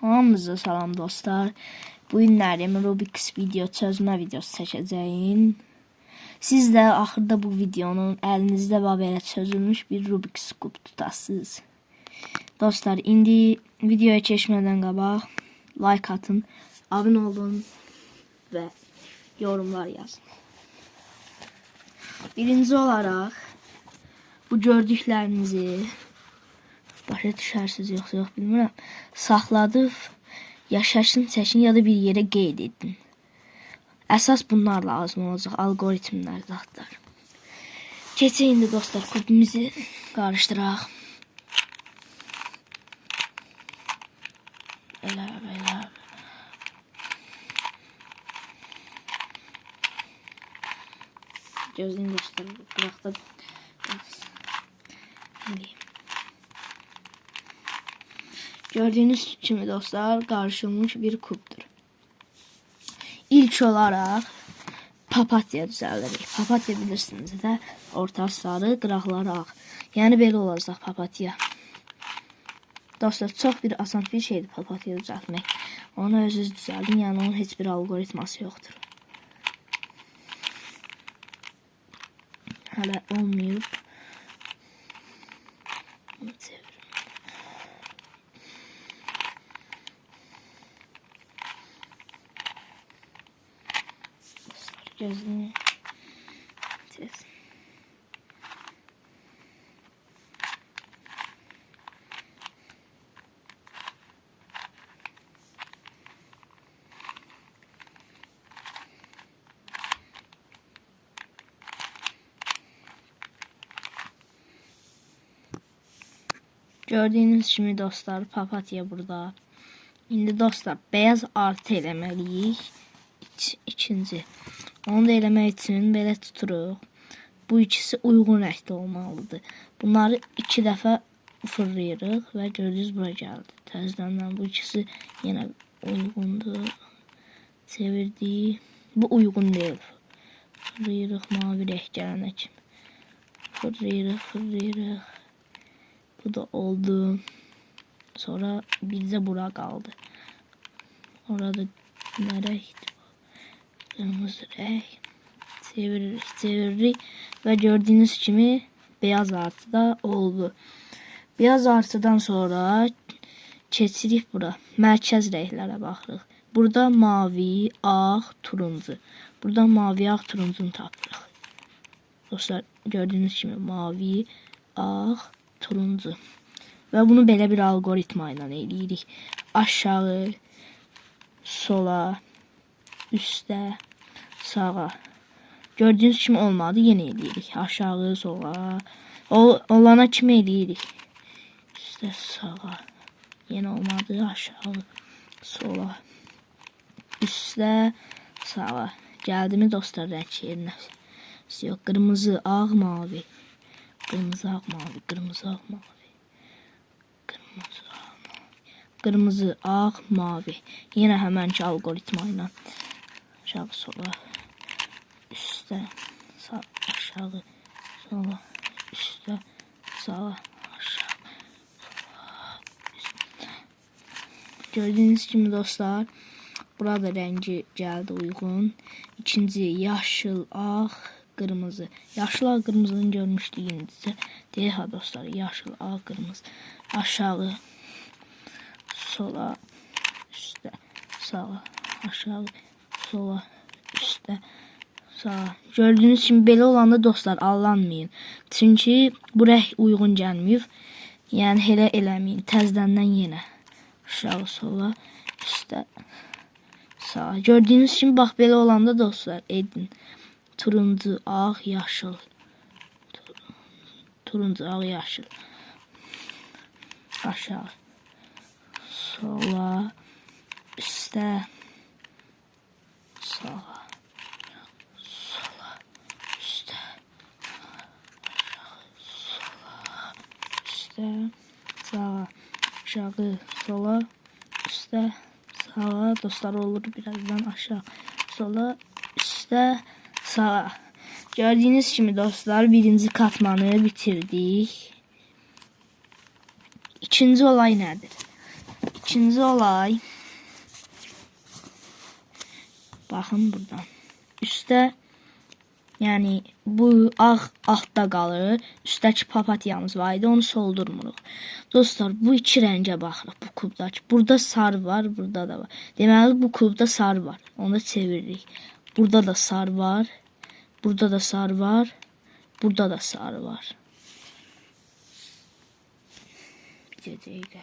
Hamınıza salam dostlar. Bu günlərim Rubik's video çözmə videosu çəkəcəyim. Siz də axırda bu videonun əlinizdə belə çözülmüş bir Rubik's kub tutasınız. Dostlar, indi videoya keçmədən qabaq like atın, abunə olun və yorumlar yazın. Birinci olaraq bu gördüklərinizi başa düşərsiniz yoxsa yox bilmirəm. Saxladıb yaşasın çəkin ya da bir yerə qeyd edin. Əsas bunlar lazım olacaq, algoritmlər zaten. Keçək indi dostlar, kubimizi qarışdıraq. Belə. Gözləyin dostlar, bıraxda gördüğünüz kimi dostlar karışılmış bir kubdur. İlk olarak papatya düzəldirik. Papatya bilirsiniz də, orta sarı, qıraqları ağ. Yəni belə olacaq papatya. Dostlar, çox bir asan bir şeydir papatya düzəltmək. Onu özünüz düzəldin, yəni onun heç bir algoritması yoxdur. Hələ olmayıb. Gözünü tez. Gördüğünüz kimi dostlar, papatya burada. İndi dostlar, beyaz artı eləməliyik. İkinci. Onu da eləmək üçün belə tuturuq. Bu ikisi uyğun rəngdə olmalıdır. Bunları 2 dəfə fırlayırıq və gördüyünüz bura gəldi. Təzədən bu ikisi yenə uyğundur. Çevirdik. Bu uyğun deyil. Fırlayırıq mavi rəng gələnə kimi. Fırlayırıq. Bu da oldu. Sonra bizə bura qaldı. Orada nə rəngdir? Kırmızı renk. Çeviririk ve gördüğünüz gibi beyaz artı da oldu. Beyaz artıdan sonra keçirik bura. Mərkəz renklərə baxırıq. Burada mavi, ağ, turuncu. Burada mavi, ağ, turuncunu tapırıq. Dostlar, gördüğünüz gibi mavi, ağ, turuncu. Və bunu belə bir algoritma ilə eləyirik. Aşağı, sola, üstə, sağa. Gördüğünüz kimi olmadı, yenə eləyirik. Aşağı, sola. Olana kimi eləyirik. Üstə, sağa. Yenə olmadı, aşağı, sola. Üstə, sağa. Gəldi mi dostlar rəng yerinə? Yox, qırmızı, ağ, mavi. Qırmızı, ağ, mavi. Qırmızı, ağ, mavi. Qırmızı, ağ, mavi. Yenə həmənki algoritma ilə. Aşağı, sola, üstə, sağ, aşağı, sola, üstə, sağa, aşağı, sola, üstə. Gördüğünüz kimi dostlar, burada rəngi gəldi uyğun. İkinci, yaşıl, ağ, qırmızı. Yaşıl, ağ, qırmızını görmüşdük indicə. Deyək ha dostlar, yaşıl, ağ, qırmızı. Aşağı, sola, üstə, sağa, aşağı, sola, üstə, sağa. Gördüğünüz kimi belə olanda dostlar allanmayın. Çünki bu rəng uyğun gəlməyib. Yəni elə eləməyin. Təzədən yenə aşağı, sola, üstə, sağa. Gördüğünüz kimi bax belə olanda dostlar edin. Turuncu, ağ, yaşıl. Turuncu, ağ, yaşıl. Aşağı, sola, üstə, sağa, sola, üstə, aşağı, sola, üstə, sağa, aşağı, sola, üstə, sağa. Dostlar, olur birazdan aşağı, sola, üstə, sağa. Gördüğünüz kimi dostlar, birinci katmanı bitirdik. İkinci olay nədir? İkinci olay. Baxın buradan. Üstə yəni bu ağ altda qalır. Üstdəki papatyamız var idi. Onu soldurmuruq. Dostlar, bu iki rəngə baxırıq bu kubdakı. Burada sarı var, burada da var. Deməli bu kubda sarı var. Onu da çeviririk. Burada da sarı var. Burada da sarı var. Burada da sarı var. Bir dəqiqə.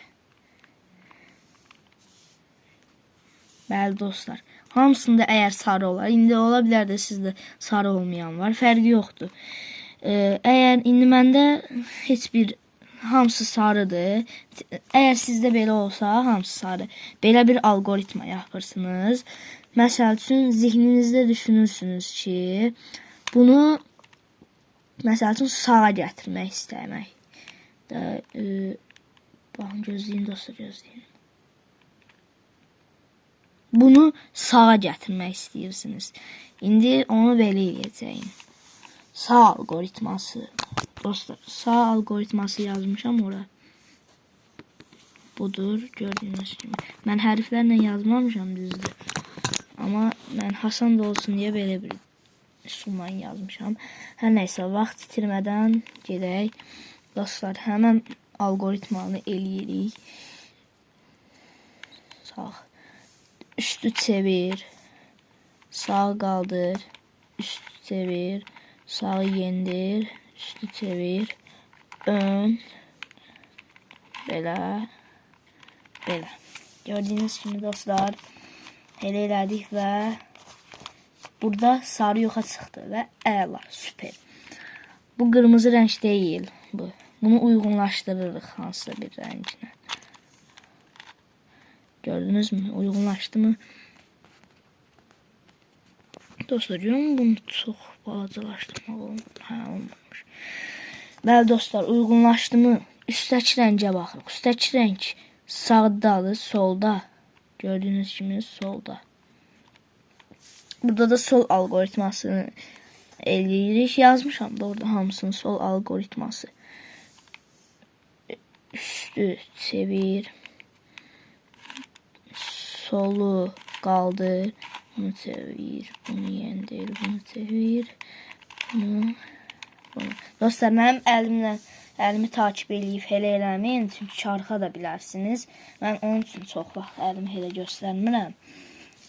Bəli dostlar. Hamısında əgər sarı olar. İndi ola bilər də sizdə sarı olmayan var. Fərqi yoxdur. Əgər indi məndə heç bir hamısı sarıdır. Əgər sizdə belə olsa, hamısı sarı. Belə bir algoritma yapırsınız. Məsəl üçün zihninizdə düşünürsünüz ki, bunu məsəl üçün sağa gətirmək istəmək. Baxın, gözləyin dostlar, gözləyin. Bunu sağa gətirmək istəyirsiniz. İndi onu belə edəcəyim. Sağ algoritması. Dostlar, sağ algoritması yazmışam ora. Budur, gördüyünüz kimi. Mən hərflərlə yazmamışam düzdür. Amma mən Hasan da olsun deyə belə bir üsulla yazmışam. Hər nəysə, vaxt itirmədən gedək. Dostlar, həmən algoritmanı eləyirik. Sağ. Üstü çevir, sağ qaldır, üstü çevir, sağı yendir, üstü çevir, ön, belə, belə. Gördüyünüz kimi dostlar, elə elədik və burada sarı yoxa çıxdı və əla, süper. Bu qırmızı rəng deyil, bu. Bunu uyğunlaşdırırıq hansısa bir rənginə. Gördünüz mü? Uyğunlaşdı mı? Dostlar, görün bunu çox balacalaşdırmaq olmamış. Bəli dostlar, uyğunlaşdı mı? Üstdəki rəngə baxırıq. Üstdəki rəng sağdadır, solda. Gördüyünüz kimi solda. Burada da sol algoritmasını eləyirik. Yazmışam da orada hamısının sol algoritması. Üstü çevir. Solu qaldır, bunu çevir, bunu yendir, bunu çevir, bunu. Dostlar, mənim əlimi takip eləyib elə eləməyin, çünki çarxa da bilərsiniz. Mən onun üçün çox vaxt əlimi elə göstərmirəm.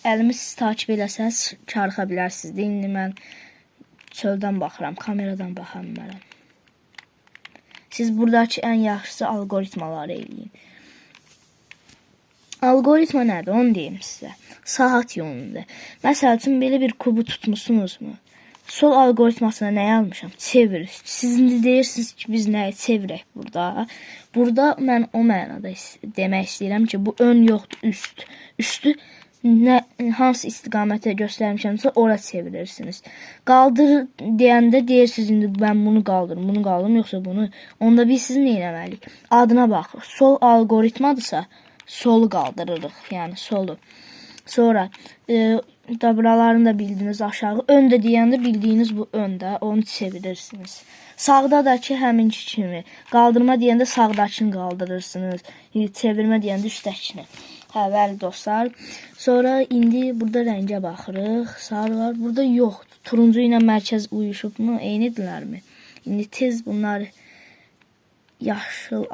Əlimi siz takip eləsəniz, çarxa bilərsiniz. İndi mən çöldən baxıram, kameradan baxa bilmərəm. Siz buradakı ən yaxşısı algoritmaları eləyin. Algoritma nədir? Onu deyim sizə. Saat yolunda. Məsəl üçün belə bir kubu tutmuşsunuzmu? Sol algoritmasına nə yazmışam? Çevir. Siz indi deyirsiniz ki, biz nəyi çevirək burada? Burada mən o mənada demək istəyirəm ki, bu ön yoxdur, üst. Üstü hansı istiqamətə göstərmişəmsə, ora çevirirsiniz. Qaldır deyəndə deyirsiniz, indi mən bunu qaldırım, yoxsa bunu. Onda biz siz nə eləməliyik? Adına baxırıq. Sol algoritmadırsa, solu qaldırırıq, yəni solu. Sonra buralarını da bildiniz aşağı. Ön də deyəndə bildiyiniz bu öndə, onu çevirirsiniz. Sağda da ki, həminki kimi. Qaldırma deyəndə sağdakını qaldırırsınız. Çevirmə deyəndə üstdəkini. Hə, bəli dostlar. Sonra indi burada rəngə baxırıq. Sarı var, burada yoxdur. Turuncu ilə mərkəz uyuşubmu? Eynidirlərmi? İndi tez bunları yaşıl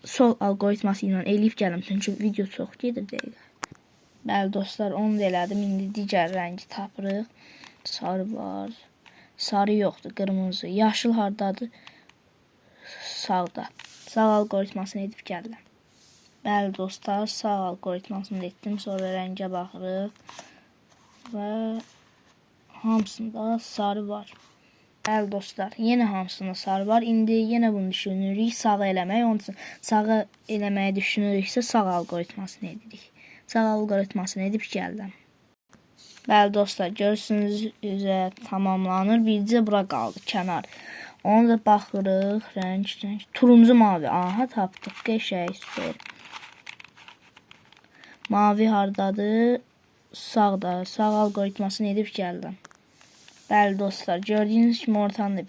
sol algoritması ilə eləyib gələm. Çünki video çox gedir deyil. Bəli dostlar, onu da elədim. İndi digər rəngi tapırıq. Sarı var. Sarı yoxdur, qırmızı. Yaşıl hardadır? Sağda. Sağ algoritmasını edib gəldim. Bəli dostlar, sağ algoritmasını etdim. Sonra rəngə baxırıq. Və hamısında sarı var. Bəli dostlar, yenə hamısında sarı var. İndi yenə bunu düşünürük. Sağ eləmək. Onun üçün sağı eləməyi düşünürüksə sağ algoritmasını edirik. Sağ algoritmasını edib gəldim. Bəli dostlar, görürsünüz üzə tamamlanır. Bircə bura qaldı, kənar. Onu da baxırıq. Rəng. Turuncu mavi. Aha, tapdıq. Qəşəng, süper. Mavi hardadır? Sağda. Sağ algoritmasını edib gəldim. Bəli dostlar, gördüyünüz kimi ortanı da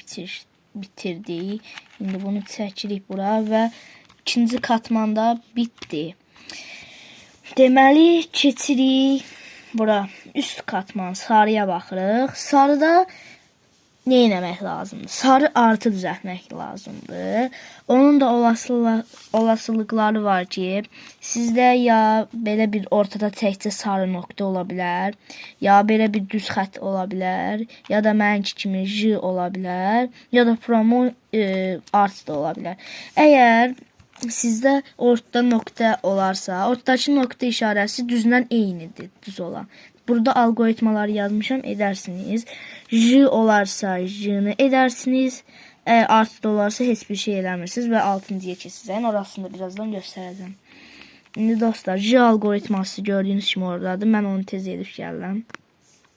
bitirdik. İndi bunu çəkirik bura və ikinci katmanda bitdi. Deməli, keçirik bura üst katman sarıya baxırıq. Sarıda nə etmək lazımdır? Sarı artı düzəltmək lazımdır. Onun da olasılıqları var ki, sizdə ya belə bir ortada təkcə sarı nöqtə ola bilər, ya belə bir düz xətt ola bilər, ya da mənimki kimi J ola bilər, ya da promo artı da ola bilər. Əgər sizdə ortada nöqtə olarsa, ortadakı nöqtə işarəsi düzdən eynidir, düz olan. Burada algoritmaları yazmışam, edərsiniz. J olarsa J-ni edərsiniz. Əgər artı olarsa heç bir şey eləmirsiniz və 6-cıya keçəcəyim. Orasını da birazdan göstərəcəm. İndi dostlar, J algoritması gördüyünüz kimi oradadır. Mən onu tez edib gəldim.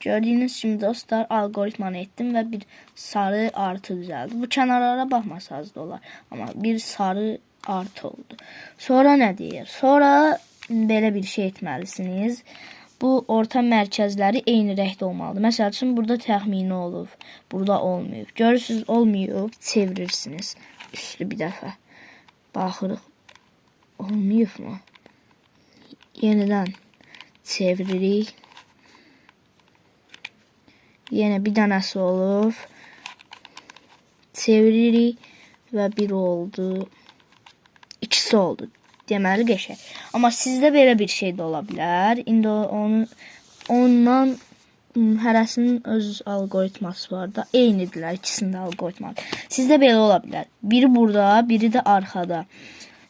Gördüyünüz kimi dostlar, algoritmanı etdim və bir sarı artı düzəldi. Bu kənarlara baxmasanız da olar. Amma bir sarı artı oldu. Sonra nə deyir? Sonra belə bir şey etməlisiniz. Bu orta mərkəzləri eyni rəngdə olmalıdır. Məsəl üçün, burada təxmini olub, burada olmayıb. Görürsünüz, olmayıb, çevirirsiniz. Üstü bir dəfə. Baxırıq, olmayıb mı? Yenidən çeviririk. Yenə bir dənəsi olub. Çeviririk və bir oldu. İkisi oldu. Deməli qəşəng. Amma sizdə belə bir şey də ola bilər. İndi ondan hərəsinin öz algoritması var da. Eynidirlər ikisində algoritması. Sizdə belə ola bilər. Biri burada, biri də arxada.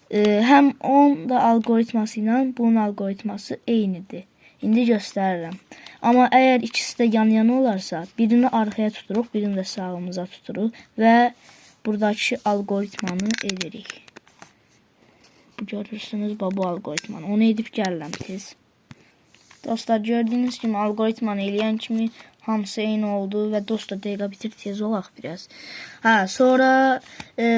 Həm onun da algoritması ilə bunun algoritması eynidir. İndi göstərirəm. Amma əgər ikisi də yan-yana olarsa, birini arxaya tuturuq, birini də sağımıza tuturuq və buradakı algoritmanı edirik. Görürsünüz bu algoritmanı. Onu edib gəlirəm tez. Dostlar, gördüyünüz kimi algoritmanı eləyən kimi hamısı eyni oldu və dostlar, dəqiqə bitir, tez olaq biraz. Sonra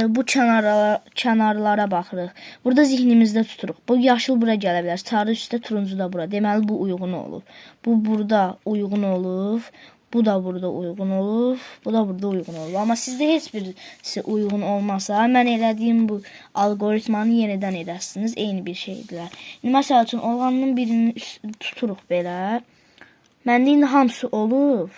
bu kənarlara baxırıq. Burada zihnimizdə tuturuq. Bu yaşıl bura gələ bilər. Sarı üstə, turuncu da bura. Deməli, bu uyğun olub. Bu burada uyğun olub. Bu da burada uyğun olub. Bu da burada uyğun olub. Amma sizdə heç birisi uyğun olmasa, mən elədiyim bu algoritmanı yenidən edərsiniz. Eyni bir şeydirlər. Məsəl üçün, olanın birini tuturuq belə. Məndə indi hamısı olub.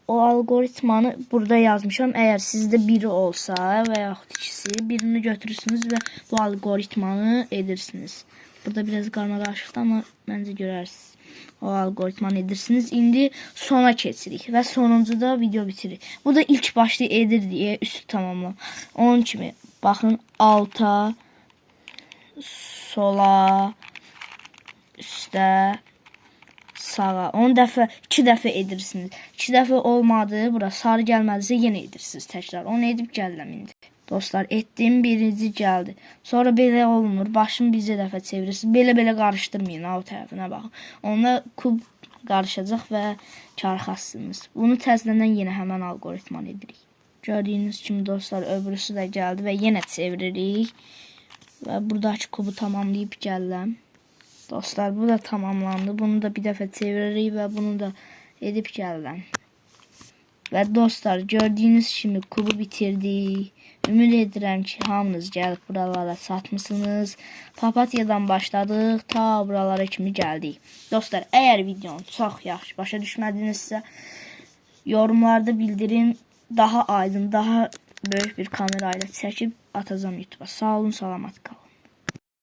O algoritmanı burada yazmışam. Əgər sizdə biri olsa və yaxud ikisi, birini götürürsünüz və bu algoritmanı edirsiniz. Burada biraz qarmaşıqdır, amma məncə görərsiniz. O algoritmanı edirsiniz. İndi sona keçirik və sonuncuda video bitirik. Bu da ilk başda edir deyə üstü tamamla. Onun kimi baxın, alta, sola, üstə, sağa. 10 dəfə, 2 dəfə edirsiniz. 2 dəfə olmadı, bura sarı gəlmədisə yenə edirsiniz təkrar. Onu edib gəldim indi. Dostlar, etdim, birinci gəldi. Sonra belə olmur. Başını bizə dəfə çevirirsiniz. Belə qarışdırmayın, o tərəfinə baxın. Onda kub qarışacaq və çarxasınız. Bunu təzədən yenə həmən algoritmanı edirik. Gördüyünüz kimi dostlar, öbürüsü də gəldi və yenə çeviririk. Və buradakı kubu tamamlayıb gəldim. Dostlar, bu da tamamlandı. Bunu da bir dəfə çeviririk və bunu da edib gəldim. Və dostlar, gördüyünüz kimi kubu bitirdik. Ümid edirəm ki, hamınız gəlib buralara çatmışsınız. Papatyadan başladıq, ta buralara kimi gəldik. Dostlar, əgər videonu çox yaxşı başa düşmədinizsə, yorumlarda bildirin. Daha aydın, daha böyük bir kamera ilə çəkib atacağım YouTube'a. Sağ olun, salamat qalın.